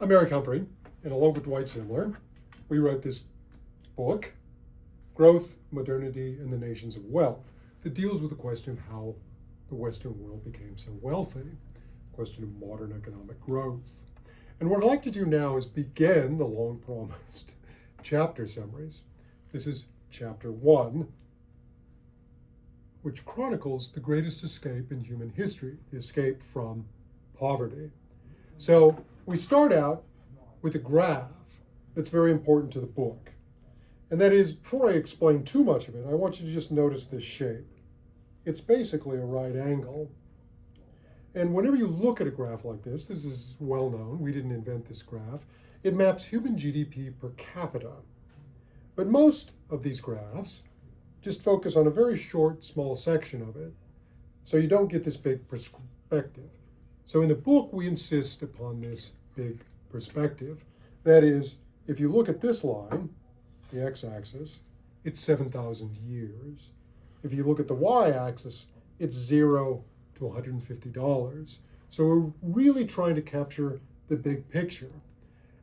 I'm Eric Humphrey, and along with Dwight Simler, we wrote this book, Growth, Modernity, and the Nations of Wealth, that deals with the question of how the Western world became so wealthy, the question of modern economic growth. And what I'd like to do now is begin the long-promised chapter summaries. This is chapter 1, which chronicles the greatest escape in human history, the escape from poverty. So we start out with a graph that's very important to the book. And that is, before I explain too much of it, I want you to just notice this shape. It's basically a right angle. And whenever you look at a graph like this is well known, we didn't invent this graph, it maps human GDP per capita. But most of these graphs just focus on a very short, small section of it, so you don't get this big perspective. So in the book, we insist upon this big perspective. That is, if you look at this line, the x-axis, it's 7,000 years. If you look at the y-axis, it's 0 to $150. So we're really trying to capture the big picture.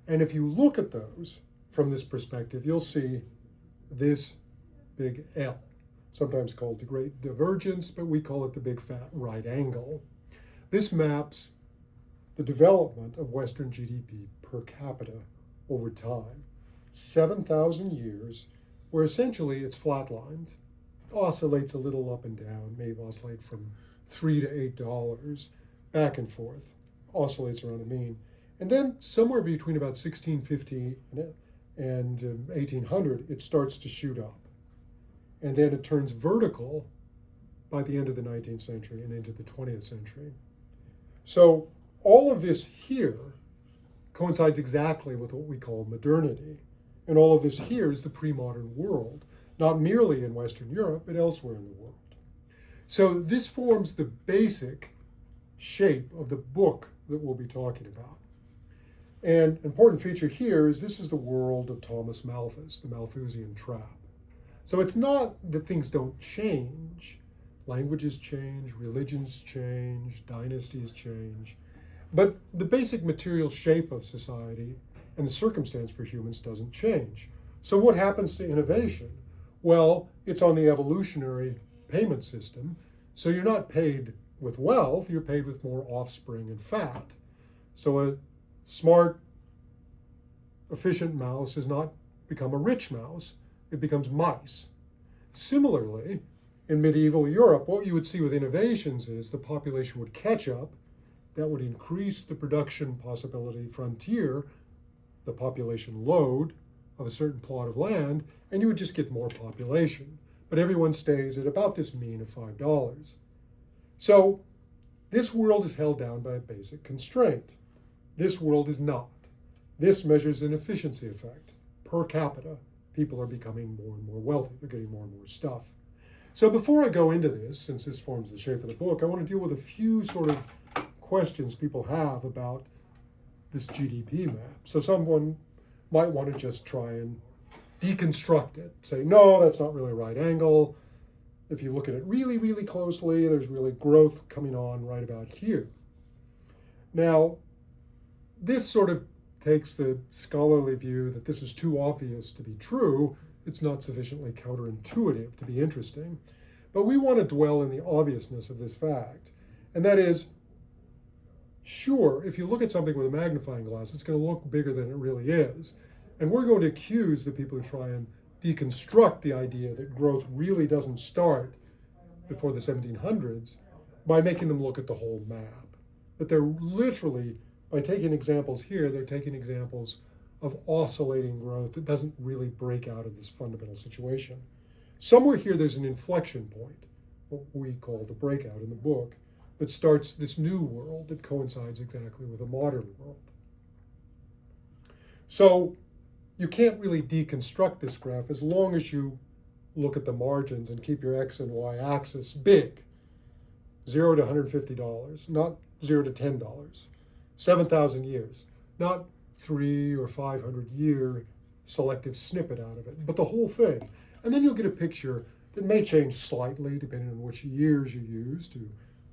And if you look at those from this perspective, you'll see this big L, sometimes called the Great Divergence, but we call it the big fat right angle. This maps the development of Western GDP per capita over time. 7,000 years, where essentially it's flatlined. It oscillates a little up and down, may oscillate from $3 to $8, back and forth, oscillates around a mean. And then somewhere between about 1650 and 1800, it starts to shoot up. And then it turns vertical by the end of the 19th century and into the 20th century. So all of this here coincides exactly with what we call modernity. And all of this here is the pre-modern world, not merely in Western Europe, but elsewhere in the world. So this forms the basic shape of the book that we'll be talking about. And an important feature here is this is the world of Thomas Malthus, the Malthusian trap. So it's not that things don't change. Languages change, religions change, dynasties change. But the basic material shape of society and the circumstance for humans doesn't change. So what happens to innovation? Well, it's on the evolutionary payment system. So you're not paid with wealth, you're paid with more offspring and fat. So a smart, efficient mouse does not become a rich mouse, it becomes mice. Similarly, in medieval Europe, what you would see with innovations is the population would catch up, that would increase the production possibility frontier, the population load of a certain plot of land, and you would just get more population. But everyone stays at about this mean of $5. So this world is held down by a basic constraint. This world is not. This measures an efficiency effect. Per capita, people are becoming more and more wealthy. They're getting more and more stuff. So before I go into this, since this forms the shape of the book, I want to deal with a few sort of questions people have about this GDP map. So someone might want to just try and deconstruct it. Say, no, that's not really a right angle. If you look at it really, really closely, there's really growth coming on right about here. Now, this sort of takes the scholarly view that this is too obvious to be true. It's not sufficiently counterintuitive to be interesting. But we want to dwell in the obviousness of this fact. And that is, sure, if you look at something with a magnifying glass, it's going to look bigger than it really is. And we're going to accuse the people who try and deconstruct the idea that growth really doesn't start before the 1700s by making them look at the whole map. But they're literally, by taking examples here, they're taking examples of oscillating growth that doesn't really break out of this fundamental situation. Somewhere here there's an inflection point, what we call the breakout in the book, that starts this new world that coincides exactly with a modern world. So you can't really deconstruct this graph as long as you look at the margins and keep your X and Y axis big. 0 to $150, not 0 to $10. 7,000 years, not 300 or 500 year selective snippet out of it, but the whole thing. And then you'll get a picture that may change slightly depending on which years you use to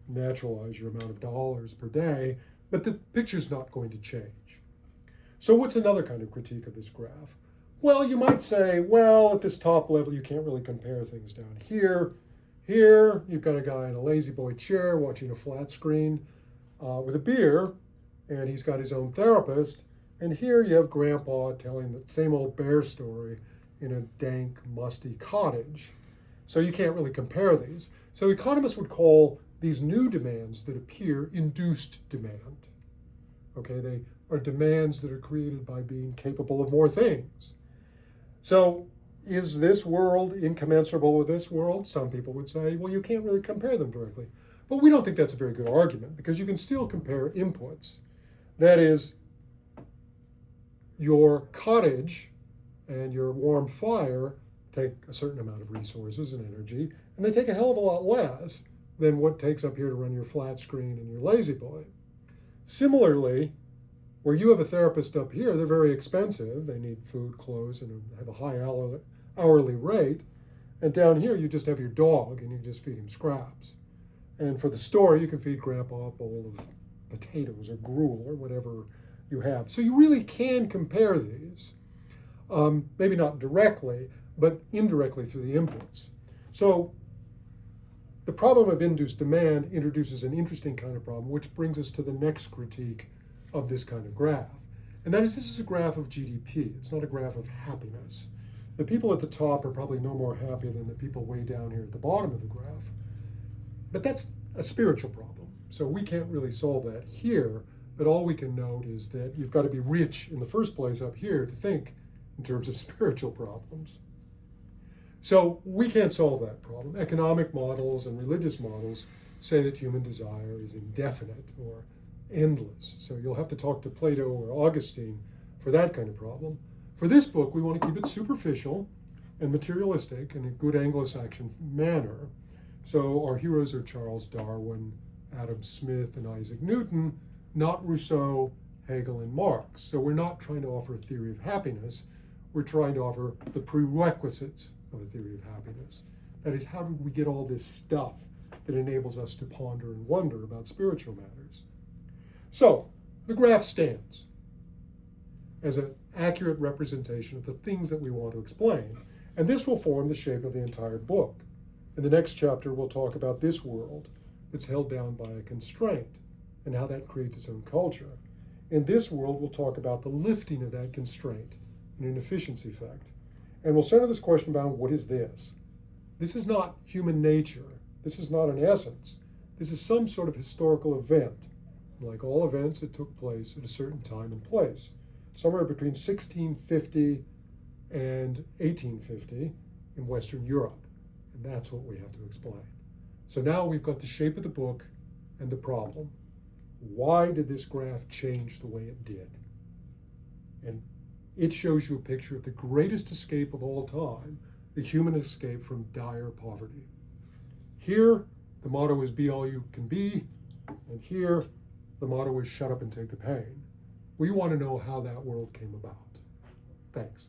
naturalize your amount of dollars per day, but the picture's not going to change. So what's another kind of critique of this graph? Well, you might say, well, at this top level, you can't really compare things down here. Here, you've got a guy in a lazy boy chair watching a flat screen with a beer, and he's got his own therapist. And here you have Grandpa telling the same old bear story in a dank, musty cottage. So you can't really compare these. So economists would call these new demands that appear induced demand. Okay, they are demands that are created by being capable of more things. So is this world incommensurable with this world? Some people would say, well, you can't really compare them directly. But we don't think that's a very good argument because you can still compare inputs. That is, your cottage and your warm fire take a certain amount of resources and energy, and they take a hell of a lot less than what takes up here to run your flat screen and your lazy boy. Similarly, where you have a therapist up here, they're very expensive. They need food, clothes, and have a high hourly rate. And down here, you just have your dog, and you just feed him scraps. And for the store, you can feed Grandpa a bowl of potatoes or gruel or whatever you have. So you really can compare these, maybe not directly, but indirectly through the inputs. So the problem of induced demand introduces an interesting kind of problem, which brings us to the next critique of this kind of graph. And that is, this is a graph of GDP. It's not a graph of happiness. The people at the top are probably no more happy than the people way down here at the bottom of the graph. But that's a spiritual problem. So we can't really solve that here, but all we can note is that you've got to be rich in the first place up here to think in terms of spiritual problems. So we can't solve that problem. Economic models and religious models say that human desire is indefinite or endless. So you'll have to talk to Plato or Augustine for that kind of problem. For this book, we want to keep it superficial and materialistic in a good Anglo-Saxon manner. So our heroes are Charles Darwin, Adam Smith, and Isaac Newton, not Rousseau, Hegel, and Marx. So we're not trying to offer a theory of happiness. We're trying to offer the prerequisites of a theory of happiness. That is, how do we get all this stuff that enables us to ponder and wonder about spiritual matters? So the graph stands as an accurate representation of the things that we want to explain, and this will form the shape of the entire book. In the next chapter, we'll talk about this world that's held down by a constraint and how that creates its own culture. In this world, we'll talk about the lifting of that constraint and an efficiency effect. And we'll center this question about what is this? This is not human nature. This is not an essence. This is some sort of historical event. Like all events, it took place at a certain time and place, somewhere between 1650 and 1850 in Western Europe. And that's what we have to explain. So now we've got the shape of the book and the problem. Why did this graph change the way it did? And it shows you a picture of the greatest escape of all time, the human escape from dire poverty. Here, the motto is be all you can be, and here, the motto is shut up and take the pain. We want to know how that world came about. Thanks.